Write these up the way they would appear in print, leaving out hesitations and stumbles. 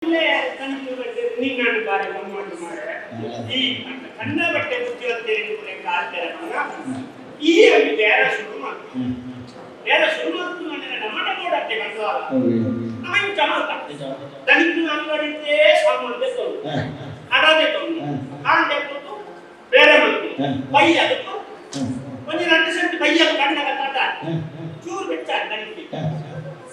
ನೀನು ಬಾರಿ ಗಮ್ಮತ್ತು ಮಾರೆ ಈ ಕಣ್ಣ ಬಟ್ಟೆ ಬುದ್ಧಿವಂತೇರಿ ಕಾಲ್ತಾರೆ ಈ ಒಂದು ಬೇರೆ ಶುರು ಮಾಡ್ತೀವಿ ಬೇರೆ ಶುರು ಮಾಡ್ತೀವಿ ನಮ್ಮನೆ ನೋಡತ್ತೆ ಬಂದವಾಗ ನಮಗೆ ಚಮಕ ದಲಿತ ಅಂಗಡಿದ್ದೇ ಸಾಮಾನು ಬೇಕು ಅಡದೆ ತೊಂದು ಕಾಂಡೆ ಕೊಟ್ಟು ಬೇರೆ ಮಾಡ್ತೀವಿ ಬೈಯ ಅದಕ್ಕೂ ಒಂದು 2 ಸೆಂಟ್ ಬೈಯ ಕಣ್ಣಾಗ ಕಾಟ ಚೂರು ಬೆಚ್ಚ ದಲಿತ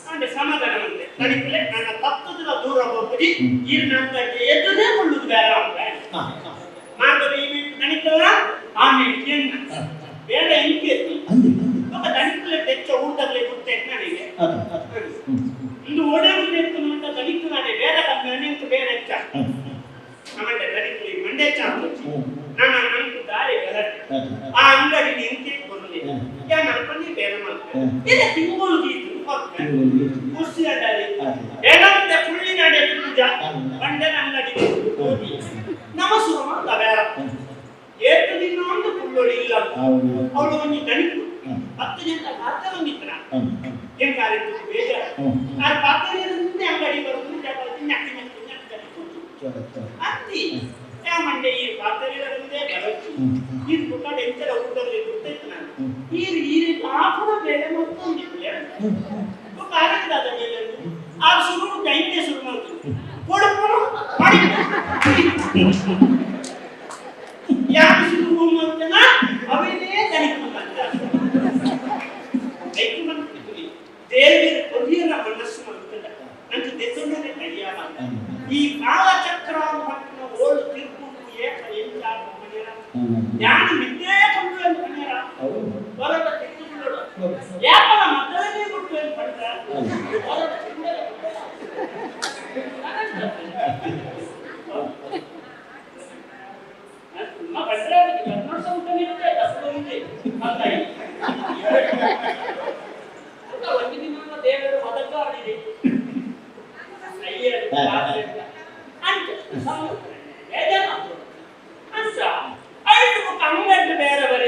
ಅಂದ್ರೆ ಸಮಾಧಾನ ಬಂದೆ ದಲಿತಲೆ ನನ್ನ ತತ್ವದ ದೂರ ಹೋಗಿ ಈ ನನ್ನ ಎದುರೇ ಕೊಳ್ಳುದು ಬೇಡ ಅಂತ ಮಾತರಿ ದಲಿತವ ಆಮೇಲೆ ಏನು ಬೇಡ ಇಂಕೆ ಒಬ್ಬ ದಲಿತಲೆ ತೆಚ್ಚ ಊಟದಲ್ಲಿ ಗೊತ್ತೇ ನನಗೆ ಇಂದು ಒಡೆ ಮುಂದೆ ಅಂತ ದಲಿತ ನಾನೇ ಬೇರೆ ಕಂಪನಿ ಬೇರೆ ಹೆಚ್ಚ ನಮ್ಮಂಡೆ ದಲಿತಲಿ ಮಂಡೆ ಚಾಪು ನನ್ನ ನನಗೆ ದಾರಿ ಗಲಾಟೆ ಆ ಅಂಗಡಿ ನಿಂತೆ ಬರಲಿಲ್ಲ ಯಾ ನನ್ಪನ್ನಿ ಬೇರೆ ಮಾಡ್ತಾರೆ ಇಲ್ಲ ತಿಂಗಳು ಗೀತು ಕುರ್ಸಿ ಅಡ್ಡಾಡಿ ಏನಂತ ಕುಳ್ಳಿ ನಡೆ ಪೂಜಾ ಬಂಡೆ ಅಂಗಡಿ ಹೋಗಿ ನಮಸ್ಕಾರ ಮಾಡ್ತಾ ಬೇರೆ ಏತು ದಿನ ಒಂದು ಕುಳ್ಳೋಳಿ ಇಲ್ಲ ಅವಳು ಒಂದು ದಲಿತು 10 ಜನ ಮಾತ್ರ ಬಂದಿದ್ರ ಏನ್ ಕಾರ್ಯ ಬೇಜಾರು ಆ ಪಾತ್ರೆಯಿಂದ ಅಂಗಡಿ ಬರೋದು ಜಾಗದಲ್ಲಿ ನಕ್ಕಿ ಅತ್ತಿ ಯಾ ಮಂಡೆ ಈ ಪಾತ್ರೆಗಳಿಂದ ಬರಚ್ಚು ಈ ಕುಟಾಡ ಎಂತರ ಊಟದಲ್ಲಿ ಗೊತ್ತಾಯ್ತು ನಾನು ಈ ಕಾಪುರ ಬೇರೆ ಮತ್ತೊಂದಿಲ್ಲ ಕಾರ್ಯದ ಮೇಲೆ ಆ ಶುರು ಟೈಮ್ಗೆ ಶುರು ಮಾಡ್ತೀವಿ ಕೊಡು ಮಾಡಿ ಯಾಕೆ ಶುರು ಮಾಡ್ತೇನ ಅವೇನೇ ದಲಿತ ದೇವಿಯ ಕೊಡಿಯನ ಮನಸ್ಸು ಮಾಡ್ತದ ನಂಗೆ ದೆತ್ತೊಂಡನೆ ಕೈಯಾಗ ಈ ಕಾಲಚಕ್ರ ಮಟ್ಟಿನ ಓಳು ತಿರುಗುವುದು ಏಕ ಎಂಜಾಗ ಮನೆಯ ಧ್ಯಾನ ವಿದ್ಯೆ ಕೊಂಡು ಅಂತ ಮನೆಯ ಹೊರಗ ತಿರುಗುಗಳು ಯಾಕಲ್ಲ ಮದ್ದಲೇ ಕೊಟ್ಟು ಅಂತ ಪಡ್ರ ಹೊರಗ ತಿಂದರೆ ನಮ್ಮ ಪಡ್ರೆ ಕರ್ನಾಟಕ ಊಟನೇ ಇರುತ್ತೆ ದಸರೋಗಿದೆ ಹಾಗಾಗಿ ಒಂದು ದಿನ ದೇವರು ಒದಗಾಡಿದೆ ಅಂಗಡಿ ಬೇರೆ ಬರೀ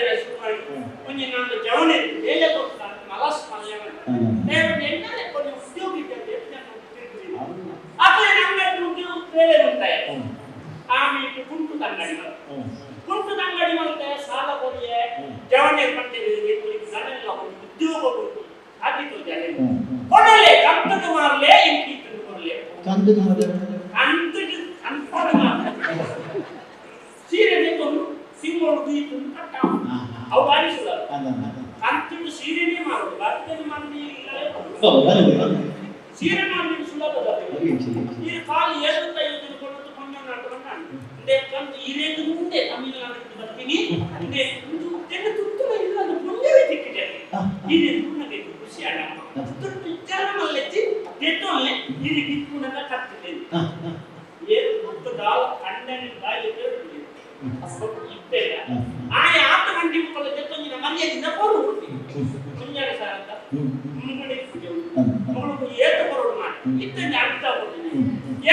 ಒಂದು ನಾನು ಜವನೆ ಹೇಗೆ ಕೊಡ್ತಾನೆ ಮಲಸ್ ಎಣ್ಣೆ ಕೊಂಡು ಉದ್ಯೋಗ ಅದೇ ಅಂಗಡಿ ಉದ್ಯೋಗ ಬೇರೆ ಬರ್ತಾಯ ಆಮೇಲೆ ಕುಂಟು ಅಂಗಡಿ ಮತ್ತೆ ಸಾಲ ಕೊಡಿಯೇ ಜವನೆ ಮಾಡ್ತೀವಿ ನಾನೆಲ್ಲ ಒಂದು ಉದ್ಯೋಗ ಕೊಟ್ಟು ಆಗಿತ್ತು ಕೊಡಲೆ ಕಂತದ ಮಾರಲೆ ಎಂಕಿ ತಂದು ಕೊಡಲೆ ಸೀರೆ ಬೇಕು ಸಿಂಗೋಡು ಗೀತು ಕಟ್ಟ ಅವು ಬಾರಿ ಸುಲ ಕಂತದ್ದು ಸೀರೆನೇ ಮಾಡೋದು ಬರ್ತದೆ ಮಂದಿ ಸೀರೆ ಮಾಡಿ ಸುಲಭ ಈ ಕಾಲು ಎರಡು ಕೈ ಕೊಡೋದು ಕೊಂಡೆ ಕಂತು ಇರೇದು ಮುಂದೆ ತಮಿಳುನಾಡಿಗೆ ಬರ್ತೀನಿ ತೆಂಡು ತುತ್ತಲ ಇಲ್ಲ ಅದು ಪುಣ್ಯವೇ ತಿಕ್ಕಿದೆ ಇದೆ ಪುಣ್ಯಬೇಕು ಖುಷಿ ಆಡ ತುಟ್ಟು ಚರ್ಮಲ್ಲೆಚ್ಚಿ ತೆತ್ತೋಲ್ಲೆ ಇದು ಕಿತ್ಕೊಂಡಾಗ ಕತ್ತಿದೆ ಏನು ಮತ್ತು ದಾಳ ಕಂಡನೆ ಬಾಯಿ ಕೇಳಿದೆ ಇದ್ದೇ ಆಯ ಆತ ಗಂಟೆ ಮುಕ್ಕಲು ತೆತ್ತೊಂದಿನ ಮರ್ಯಾದಿಂದ ಬೋದು ಮುಂಜಾನೆ ಸಾರ ಅಂತ ಮುಂಗಡೆ ಮಗಳು ಏತ ಬರೋಡು ಮಾಡಿ ಇತ್ತಂಗೆ ಆಗ್ತಾ ಹೋಗ್ತೀನಿ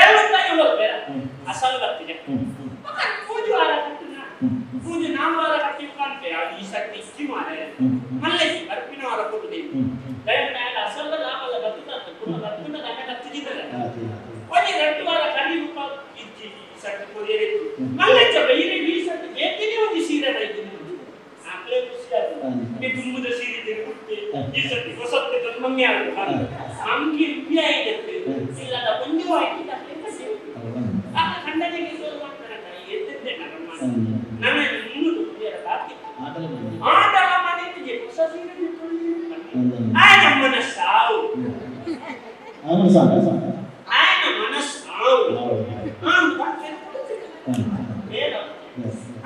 ಏಳುತ್ತಾ ಹೋಗ್ಬೇಡ ಅಸಲು ಬರ್ತಿದೆ ಪೂಜೆ ವಾರ ಕಟ್ಟಿನ ಪೂಜೆ ನಾಮವಾರ ಕಟ್ಟಿ ಕಾಣ್ತೆ ಅದು ಈ ಶಕ್ತಿ ಇಚ್ಚಿ ಮಾರೆ ಮಲ್ಲೆಸಿ ಬರ್ಪಿನ ವಾರ ಕೊಡುದೇವಿ ದಯಮಾಡಿ ಅಸಲ ಲಾಭದ ಬರ್ತದೆ ಪುನಃ ಬರ್ಪಿನ ದನ ಕತ್ತಿದ್ದಾರೆ ಒಂದು 2 ವಾರ ಕಣ್ಣಿ ರೂಪ ಇಚ್ಚಿ ಶಕ್ತಿ ಕೊಡಿಯೇ ಮಲ್ಲೆಚ್ಚ ಬೈರೆ ಈ ಶಕ್ತಿ ಏಕಿನೇ ಒಂದು ಸೀರೆ ರೈತೀನಿ ಆಕಲೇ ಖುಷಿ ಆಗ್ತದೆ ತುಂಬುದ ಸೀರೆ ತಿರುಗುತ್ತೆ ಈ ಶಕ್ತಿ ಹೊಸತ್ತೆ ಮಮ್ಮಿ ಆಗುತ್ತೆ ನಮ್ಗೆ ರೂಪಾಯಿ ಆಗಿದೆ ಇಲ್ಲದ ಒಂದು ಆಯ್ತು ಆ ಖಂಡನೆಗೆ ಸೋಲು ಮಾಡ್ತಾರೆ ಎದ್ದಿದ್ದೆ ನನ್ನ ಇನ್ನೂರು ರೂಪಾಯಿ ಬಾಕಿ ಆಟಲ ಮಾಡಿದ್ದೆ ಹೊಸ ಸೀರೆ ಆ ನಮ್ಮನ ಸಾವು ಆಯನ ಮನಸ್ಸಾವು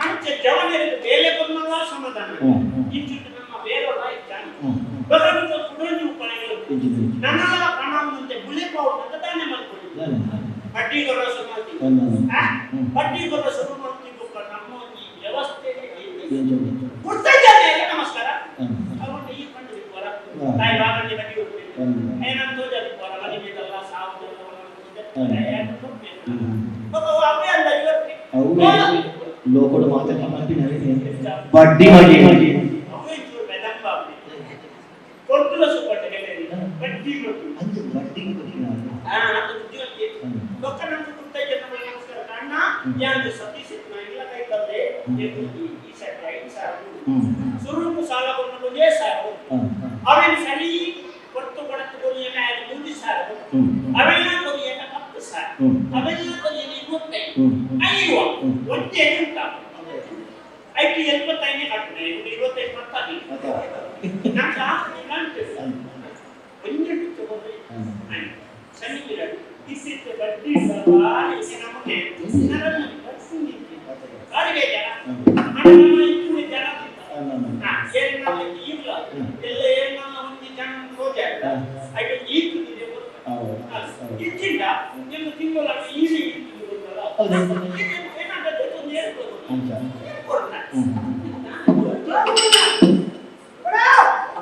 ಅಂಚ ಜವನರಿಗೆ ಬೇಲೆ ಕೊನ್ನಲ್ಲ ಸಮಾಧಾನ ಇಂಚಿಟ್ಟು ನಮ್ಮ ಬೇರೆಯವರ ಇಚ್ಛಾನೆ ಬದಲಿಗೆ ಕುಡೋನಿ ಉಪಾಯಗಳು ನನ್ನೆಲ್ಲ ಪ್ರಣಾಮಂತೆ ಬುಳಿ ಪೌಡರ್ ತಾನೇ ಮಾಡ್ಕೊಳ್ಳಿ ಬಡ್ಡಿ ಗೊರ ಸಮಾಧಿ ಬಡ್ಡಿ ಗೊರ ಶುರು ಮಾಡ್ತೀವಿ ನಮ್ಮ ಈ ವ್ಯವಸ್ಥೆಗೆ ಕೊಡ್ತಾಯಿದ್ದಾನೆ ನಮಸ್ಕಾರ ಅವನು ಈ ಕಂಡು ಬರ ತಾಯಿ ಬಾಗಂಡಿ ಬಡ್ಡಿ ಹೋಗ್ತೀನಿ ಏನಂತ ಹೋದಲ್ಲಿ ಬರ ಮನೆ ಬೇಕಲ್ಲ ಸಾವು ಅವೇ ಅಂದ ಇವತ್ತು ಲೋಕಡ ಮಾತನ್ನ ಬಡ್ಡಿ ಮಾಡಿ ಅವೇ ಚೂರು ಬೆದಂಬ ಕೊಡ್ತಲ ಸುಪ್ಪಟ್ಟೆ ಬಡ್ಡಿ ಅಂತ ಬಡ್ಡಿ ಅದು ಉದ್ಯೋಗ ಯಾಂದು ಸತೀಸಿತ್ನ ಇಲ್ಲ ಕೈ ತಂದೆ ಈ ಸರಿ 5,000 ಸುರುಕು ಸಾಲ ಕೊಟ್ಟು ಸಾಕು ಅವನು ಸರಿ ಕೊಟ್ಟು ಕೊಡತ್ತು ಕೊರಿಯನ 3,000 ಅವೆಲ್ಲ ಕೊರಿಯನ 10,000 ಅವೆಲ್ಲ ಕೊರಿಯನ 25 ಅಯ್ಯೋ ಒಂದೇ ಅಂತ ಐಟಿ 75 ಕಟ್ಟನೆ 25 ಬರ್ತಾನೆ ನಾನು ಹಾಕಿ ನಾನು ಒಂದೆರಡು ತಗೊಂಡ್ರೆ ಸಣ್ಣ ಇಸಿತ್ತು ಬಡ್ಡಿ ಸವಾರಿ ನಮಗೆ ನರನ್ನು ಬರ್ಸಿನಿ ಬಾರಿಗೆ ಜನ ನಮ್ಮ ಇತ್ತು ಜನ ಏನ್ ನಾವು ಇಲ್ಲ ಎಲ್ಲ ಏನ್ ನಾವು ಒಂದು ಜನ ಹೋಗ್ಯಾರ ಐದು ಈಗಿದೆ ಇಚ್ಚಿಂದ ನಿಮ್ಮ ತಿಂಗಳ ಈಸಿ ಇತ್ತು ಗೊತ್ತಲ್ಲ